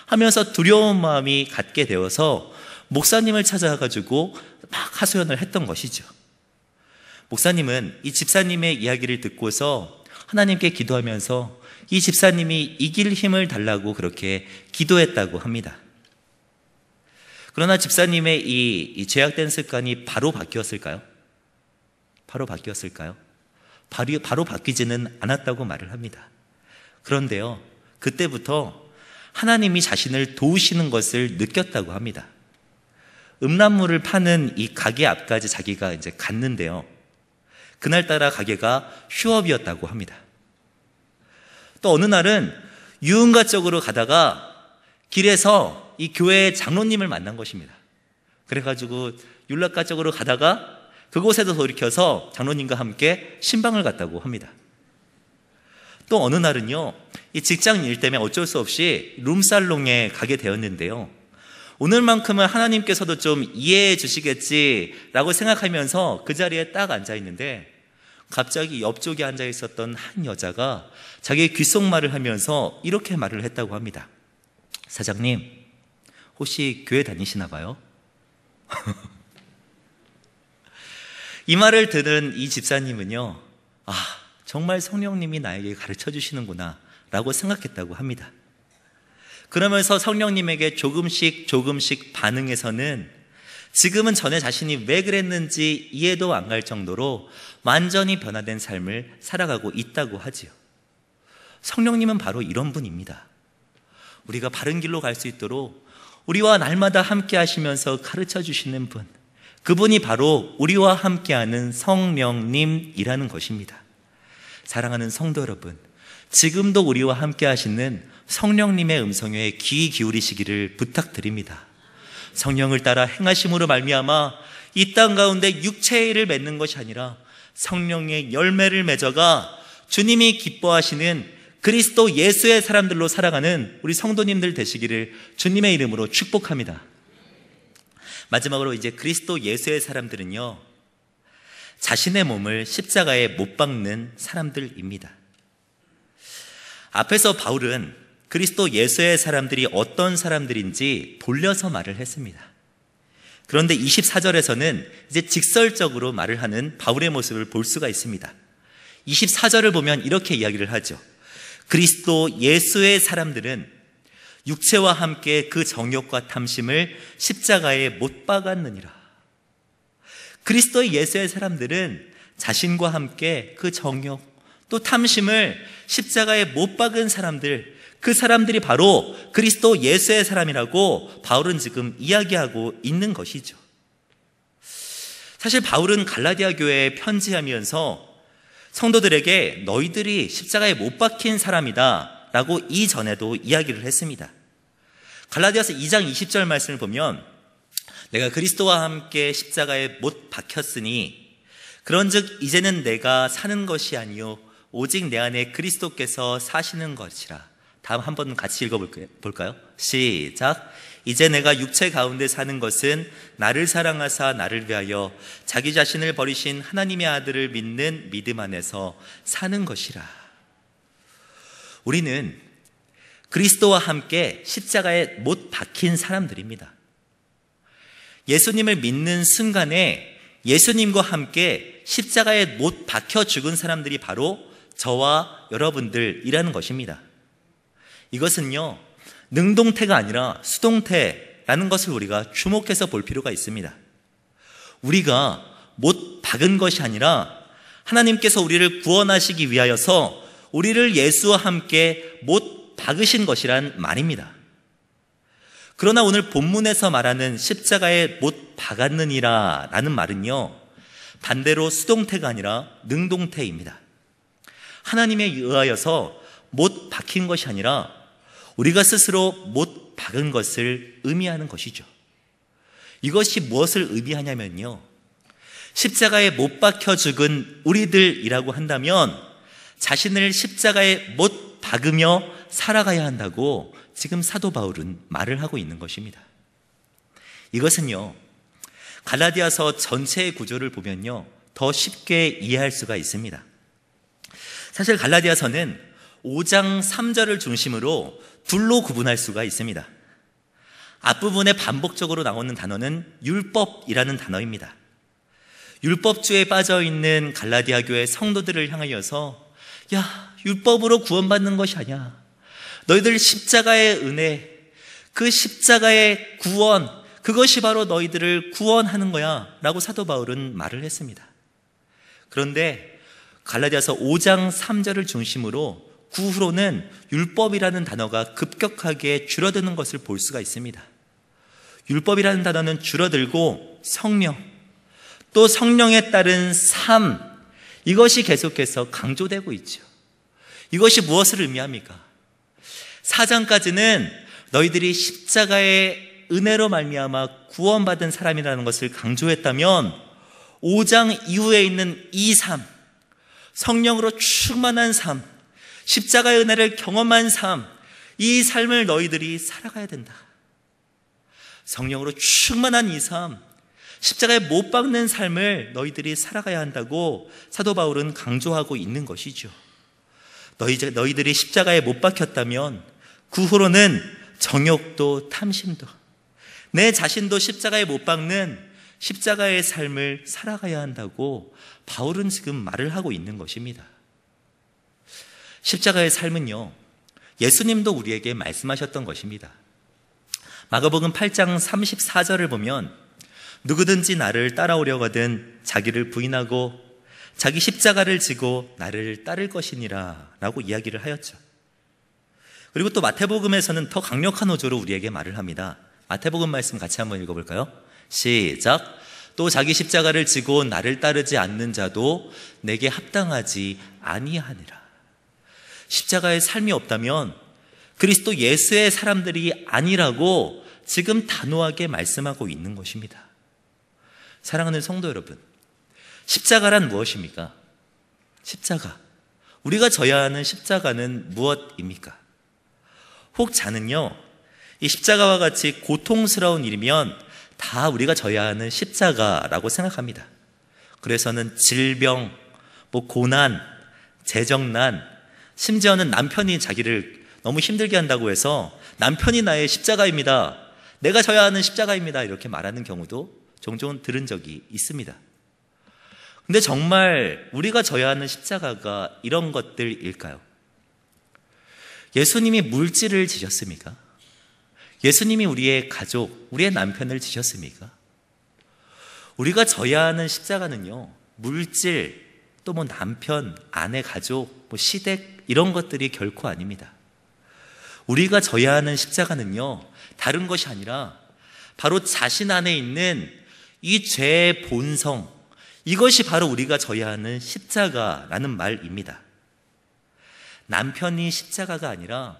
[SPEAKER 1] 하면서 두려운 마음이 갖게 되어서 목사님을 찾아가지고 막 하소연을 했던 것이죠. 목사님은 이 집사님의 이야기를 듣고서 하나님께 기도하면서 이 집사님이 이길 힘을 달라고 그렇게 기도했다고 합니다. 그러나 집사님의 이 죄악된 습관이 바로 바뀌었을까요? 바로 바뀌지는 않았다고 말을 합니다. 그런데요, 그때부터 하나님이 자신을 도우시는 것을 느꼈다고 합니다. 음란물을 파는 이 가게 앞까지 자기가 이제 갔는데요, 그날따라 가게가 휴업이었다고 합니다. 또 어느 날은 유흥가 쪽으로 가다가 길에서 이 교회 장로님을 만난 것입니다. 그래가지고 율락가 쪽으로 가다가 그곳에서 돌이켜서 장로님과 함께 신방을 갔다고 합니다. 또 어느 날은요, 이 직장 일 때문에 어쩔 수 없이 룸살롱에 가게 되었는데요, 오늘만큼은 하나님께서도 좀 이해해 주시겠지라고 생각하면서 그 자리에 딱 앉아 있는데 갑자기 옆쪽에 앉아 있었던 한 여자가 자기의 귓속말을 하면서 이렇게 말을 했다고 합니다. 사장님, 혹시 교회 다니시나 봐요? 이 말을 들은 이 집사님은요, 정말 성령님이 나에게 가르쳐 주시는구나 라고 생각했다고 합니다. 그러면서 성령님에게 조금씩 반응해서는 지금은 전에 자신이 왜 그랬는지 이해도 안 갈 정도로 완전히 변화된 삶을 살아가고 있다고 하지요. 성령님은 바로 이런 분입니다. 우리가 바른 길로 갈 수 있도록 우리와 날마다 함께 하시면서 가르쳐 주시는 분, 그분이 바로 우리와 함께하는 성령님이라는 것입니다. 사랑하는 성도 여러분, 지금도 우리와 함께 하시는 성령님의 음성에 귀 기울이시기를 부탁드립니다. 성령을 따라 행하심으로 말미암아 이 땅 가운데 육체의 일을 맺는 것이 아니라 성령의 열매를 맺어가 주님이 기뻐하시는 그리스도 예수의 사람들로 살아가는 우리 성도님들 되시기를 주님의 이름으로 축복합니다. 마지막으로 이제 그리스도 예수의 사람들은요, 자신의 몸을 십자가에 못 박는 사람들입니다. 앞에서 바울은 그리스도 예수의 사람들이 어떤 사람들인지 돌려서 말을 했습니다. 그런데 24절에서는 이제 직설적으로 말을 하는 바울의 모습을 볼 수가 있습니다. 24절을 보면 이렇게 이야기를 하죠. 그리스도 예수의 사람들은 육체와 함께 그 정욕과 탐심을 십자가에 못 박았느니라. 그리스도의 예수의 사람들은 자신과 함께 그 정욕 또 탐심을 십자가에 못 박은 사람들, 그 사람들이 바로 그리스도 예수의 사람이라고 바울은 지금 이야기하고 있는 것이죠. 사실 바울은 갈라디아 교회에 편지하면서 성도들에게 너희들이 십자가에 못 박힌 사람이다 라고 이전에도 이야기를 했습니다. 갈라디아서 2장 20절 말씀을 보면 내가 그리스도와 함께 십자가에 못 박혔으니 그런즉 이제는 내가 사는 것이 아니요 오직 내 안에 그리스도께서 사시는 것이라. 다음 한번 같이 읽어볼까요? 시작. 이제 내가 육체 가운데 사는 것은 나를 사랑하사 나를 위하여 자기 자신을 버리신 하나님의 아들을 믿는 믿음 안에서 사는 것이라. 우리는 그리스도와 함께 십자가에 못 박힌 사람들입니다. 예수님을 믿는 순간에 예수님과 함께 십자가에 못 박혀 죽은 사람들이 바로 저와 여러분들이라는 것입니다. 이것은요, 능동태가 아니라 수동태라는 것을 우리가 주목해서 볼 필요가 있습니다. 우리가 못 박은 것이 아니라 하나님께서 우리를 구원하시기 위하여서 우리를 예수와 함께 못 박으신 것이란 말입니다. 그러나 오늘 본문에서 말하는 십자가에 못 박았느니라 라는 말은요, 반대로 수동태가 아니라 능동태입니다. 하나님에 의하여서 못 박힌 것이 아니라 우리가 스스로 못 박은 것을 의미하는 것이죠. 이것이 무엇을 의미하냐면요, 십자가에 못 박혀 죽은 우리들이라고 한다면 자신을 십자가에 못 박으며 살아가야 한다고 지금 사도 바울은 말을 하고 있는 것입니다. 이것은요, 갈라디아서 전체의 구조를 보면요, 더 쉽게 이해할 수가 있습니다. 사실 갈라디아서는 5장 3절을 중심으로 둘로 구분할 수가 있습니다. 앞부분에 반복적으로 나오는 단어는 율법이라는 단어입니다. 율법주의에 빠져있는 갈라디아 교회 성도들을 향하여서 야, 율법으로 구원받는 것이 아니야. 너희들 십자가의 은혜, 그 십자가의 구원, 그것이 바로 너희들을 구원하는 거야 라고 사도 바울은 말을 했습니다. 그런데 갈라디아서 5장 3절을 중심으로 그 후로는 율법이라는 단어가 급격하게 줄어드는 것을 볼 수가 있습니다. 율법이라는 단어는 줄어들고 성령, 또 성령에 따른 삶, 이것이 계속해서 강조되고 있죠. 이것이 무엇을 의미합니까? 4장까지는 너희들이 십자가의 은혜로 말미암아 구원받은 사람이라는 것을 강조했다면 5장 이후에 있는 이 삶, 성령으로 충만한 삶, 십자가의 은혜를 경험한 삶, 이 삶을 너희들이 살아가야 된다. 성령으로 충만한 이 삶, 십자가에 못 박는 삶을 너희들이 살아가야 한다고 사도 바울은 강조하고 있는 것이죠. 너희들이 십자가에 못 박혔다면 그 후로는 정욕도 탐심도, 내 자신도 십자가에 못 박는 십자가의 삶을 살아가야 한다고 바울은 지금 말을 하고 있는 것입니다. 십자가의 삶은요, 예수님도 우리에게 말씀하셨던 것입니다. 마가복음 8장 34절을 보면 누구든지 나를 따라오려거든 자기를 부인하고 자기 십자가를 지고 나를 따를 것이니라 라고 이야기를 하였죠. 그리고 또 마태복음에서는 더 강력한 어조로 우리에게 말을 합니다. 마태복음 말씀 같이 한번 읽어볼까요? 시작. 또 자기 십자가를 지고 나를 따르지 않는 자도 내게 합당하지 아니하니라. 십자가의 삶이 없다면 그리스도 예수의 사람들이 아니라고 지금 단호하게 말씀하고 있는 것입니다. 사랑하는 성도 여러분, 십자가란 무엇입니까? 십자가, 우리가 져야 하는 십자가는 무엇입니까? 혹 자는요, 이 십자가와 같이 고통스러운 일이면 다 우리가 져야 하는 십자가라고 생각합니다. 그래서는 질병, 고난, 재정난, 심지어는 남편이 자기를 너무 힘들게 한다고 해서 남편이 나의 십자가입니다, 내가 져야 하는 십자가입니다, 이렇게 말하는 경우도 종종 들은 적이 있습니다. 근데 정말 우리가 져야 하는 십자가가 이런 것들일까요? 예수님이 물질을 지셨습니까? 예수님이 우리의 가족, 우리의 남편을 지셨습니까? 우리가 져야 하는 십자가는요, 물질, 또 남편, 아내, 가족, 시댁, 이런 것들이 결코 아닙니다. 우리가 져야 하는 십자가는요, 다른 것이 아니라 바로 자신 안에 있는 이 죄의 본성, 이것이 바로 우리가 져야 하는 십자가라는 말입니다. 남편이 십자가가 아니라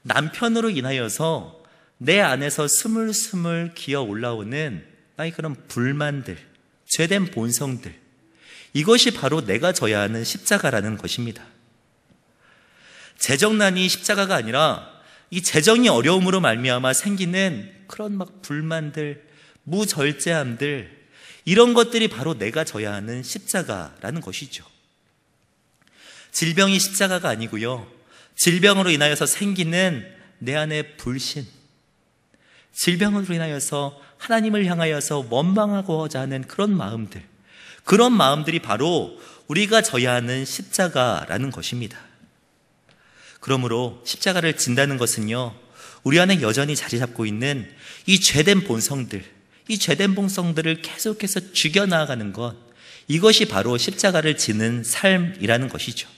[SPEAKER 1] 남편으로 인하여서 내 안에서 스물스물 기어 올라오는 나의 그런 불만들, 죄된 본성들, 이것이 바로 내가 져야 하는 십자가라는 것입니다. 재정난이 십자가가 아니라 이 재정이 어려움으로 말미암아 생기는 그런 막 불만들, 무절제함들, 이런 것들이 바로 내가 져야 하는 십자가라는 것이죠. 질병이 십자가가 아니고요, 질병으로 인하여서 생기는 내 안의 불신, 질병으로 인하여서 하나님을 향하여서 원망하고자 하는 그런 마음들, 그런 마음들이 바로 우리가 져야 하는 십자가라는 것입니다. 그러므로 십자가를 진다는 것은요, 우리 안에 여전히 자리 잡고 있는 이 죄된 본성들, 이 죄된 본성들을 계속해서 죽여나가는 것, 이것이 바로 십자가를 지는 삶이라는 것이죠.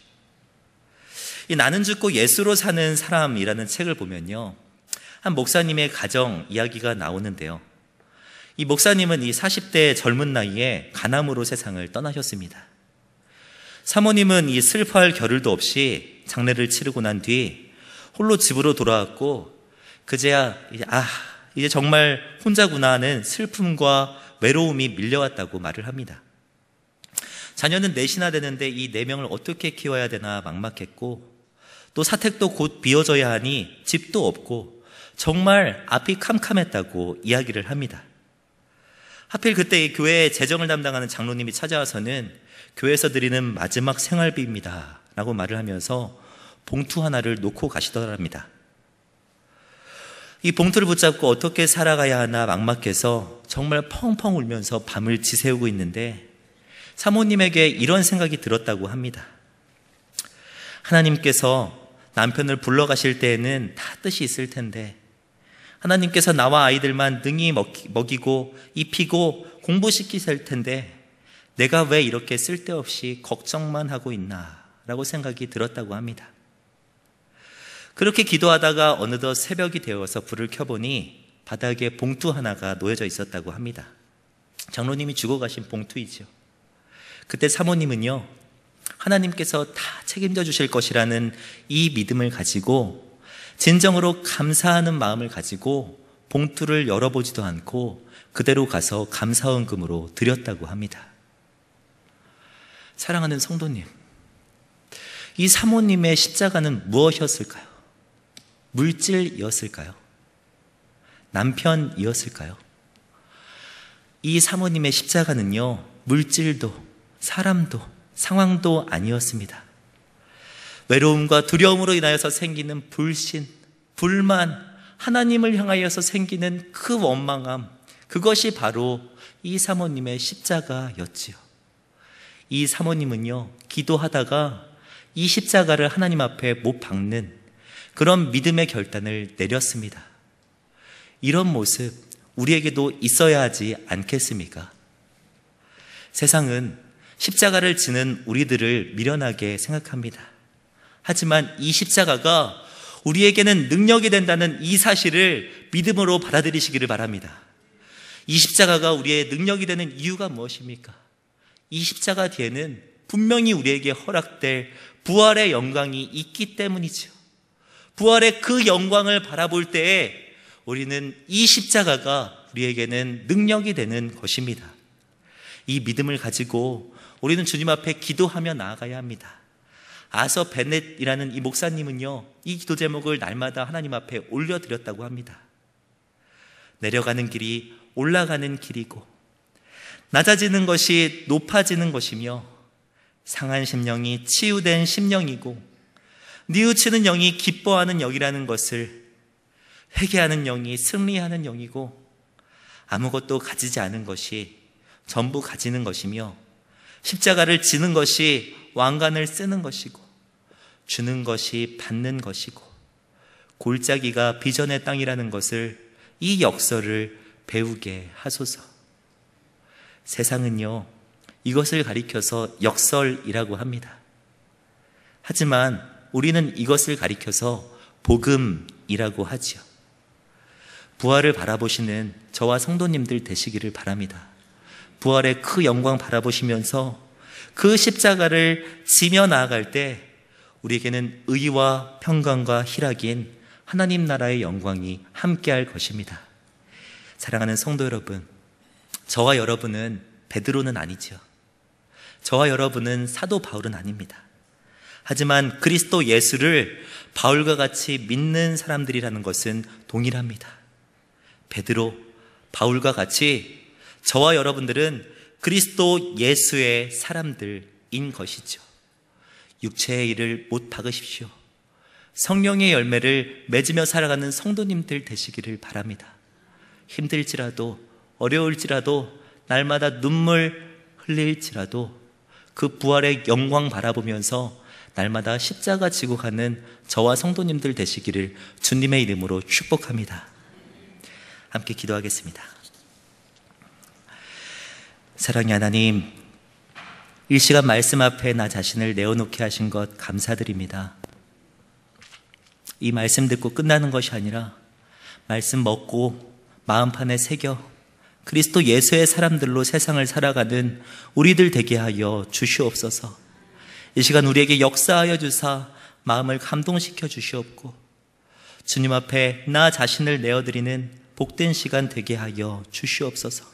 [SPEAKER 1] 이 나는 죽고 예수로 사는 사람이라는 책을 보면요, 한 목사님의 가정 이야기가 나오는데요, 이 목사님은 이 40대 젊은 나이에 간암으로 세상을 떠나셨습니다. 사모님은 이 슬퍼할 겨를도 없이 장례를 치르고 난 뒤 홀로 집으로 돌아왔고, 그제야 이제 정말 혼자구나 하는 슬픔과 외로움이 밀려왔다고 말을 합니다. 자녀는 넷이나 되는데 이 4명을 어떻게 키워야 되나 막막했고, 또 사택도 곧 비워져야 하니 집도 없고 정말 앞이 캄캄했다고 이야기를 합니다. 하필 그때 이 교회의 재정을 담당하는 장로님이 찾아와서는 교회에서 드리는 마지막 생활비입니다 라고 말을 하면서 봉투 하나를 놓고 가시더랍니다. 이 봉투를 붙잡고 어떻게 살아가야 하나 막막해서 정말 펑펑 울면서 밤을 지새우고 있는데 사모님에게 이런 생각이 들었다고 합니다. 하나님께서 남편을 불러가실 때에는 다 뜻이 있을 텐데, 하나님께서 나와 아이들만 능히 먹이고 입히고 공부시키실 텐데 내가 왜 이렇게 쓸데없이 걱정만 하고 있나 라고 생각이 들었다고 합니다. 그렇게 기도하다가 어느덧 새벽이 되어서 불을 켜보니 바닥에 봉투 하나가 놓여져 있었다고 합니다. 장로님이 주고 가신 봉투이죠. 그때 사모님은요, 하나님께서 다 책임져 주실 것이라는 이 믿음을 가지고 진정으로 감사하는 마음을 가지고 봉투를 열어보지도 않고 그대로 가서 감사원금으로 드렸다고 합니다. 사랑하는 성도님, 이 사모님의 십자가는 무엇이었을까요? 물질이었을까요? 남편이었을까요? 이 사모님의 십자가는요, 물질도 사람도 상황도 아니었습니다. 외로움과 두려움으로 인하여서 생기는 불신, 불만, 하나님을 향하여서 생기는 그 원망함, 그것이 바로 이 사모님의 십자가였지요. 이 사모님은요, 기도하다가 이 십자가를 하나님 앞에 못 박는 그런 믿음의 결단을 내렸습니다. 이런 모습 우리에게도 있어야 하지 않겠습니까? 세상은 십자가를 지는 우리들을 미련하게 생각합니다. 하지만 이 십자가가 우리에게는 능력이 된다는 이 사실을 믿음으로 받아들이시기를 바랍니다. 이 십자가가 우리의 능력이 되는 이유가 무엇입니까? 이 십자가 뒤에는 분명히 우리에게 허락될 부활의 영광이 있기 때문이죠. 부활의 그 영광을 바라볼 때에 우리는 이 십자가가 우리에게는 능력이 되는 것입니다. 이 믿음을 가지고 우리는 주님 앞에 기도하며 나아가야 합니다. 아서 베넷이라는 이 목사님은요, 이 기도 제목을 날마다 하나님 앞에 올려드렸다고 합니다. 내려가는 길이 올라가는 길이고, 낮아지는 것이 높아지는 것이며, 상한 심령이 치유된 심령이고, 뉘우치는 영이 기뻐하는 영이라는 것을, 회개하는 영이 승리하는 영이고, 아무것도 가지지 않은 것이 전부 가지는 것이며, 십자가를 지는 것이 왕관을 쓰는 것이고, 주는 것이 받는 것이고, 골짜기가 비전의 땅이라는 것을, 이 역설을 배우게 하소서. 세상은요, 이것을 가리켜서 역설이라고 합니다. 하지만 우리는 이것을 가리켜서 복음이라고 하지요. 부활을 바라보시는 저와 성도님들 되시기를 바랍니다. 부활의 그 영광 바라보시면서 그 십자가를 지며 나아갈 때 우리에게는 의와 평강과 희락인 하나님 나라의 영광이 함께할 것입니다. 사랑하는 성도 여러분, 저와 여러분은 베드로는 아니죠. 저와 여러분은 사도 바울은 아닙니다. 하지만 그리스도 예수를 바울과 같이 믿는 사람들이라는 것은 동일합니다. 베드로, 바울과 같이 저와 여러분들은 그리스도 예수의 사람들인 것이죠. 육체의 일을 못 박으십시오. 성령의 열매를 맺으며 살아가는 성도님들 되시기를 바랍니다. 힘들지라도, 어려울지라도, 날마다 눈물 흘릴지라도 그 부활의 영광 바라보면서 날마다 십자가 지고 가는 저와 성도님들 되시기를 주님의 이름으로 축복합니다. 함께 기도하겠습니다. 사랑의 하나님, 이 시간 말씀 앞에 나 자신을 내어놓게 하신 것 감사드립니다. 이 말씀 듣고 끝나는 것이 아니라 말씀 먹고 마음판에 새겨 그리스도 예수의 사람들로 세상을 살아가는 우리들 되게 하여 주시옵소서. 이 시간 우리에게 역사하여 주사 마음을 감동시켜 주시옵고 주님 앞에 나 자신을 내어드리는 복된 시간 되게 하여 주시옵소서.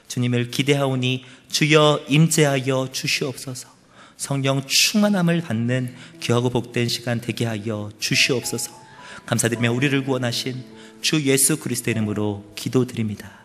[SPEAKER 1] 주님을 기대하오니 주여 임재하여 주시옵소서. 성령 충만함을 받는 귀하고 복된 시간 되게 하여 주시옵소서. 감사드리며 우리를 구원하신 주 예수 그리스도의 이름으로 기도드립니다.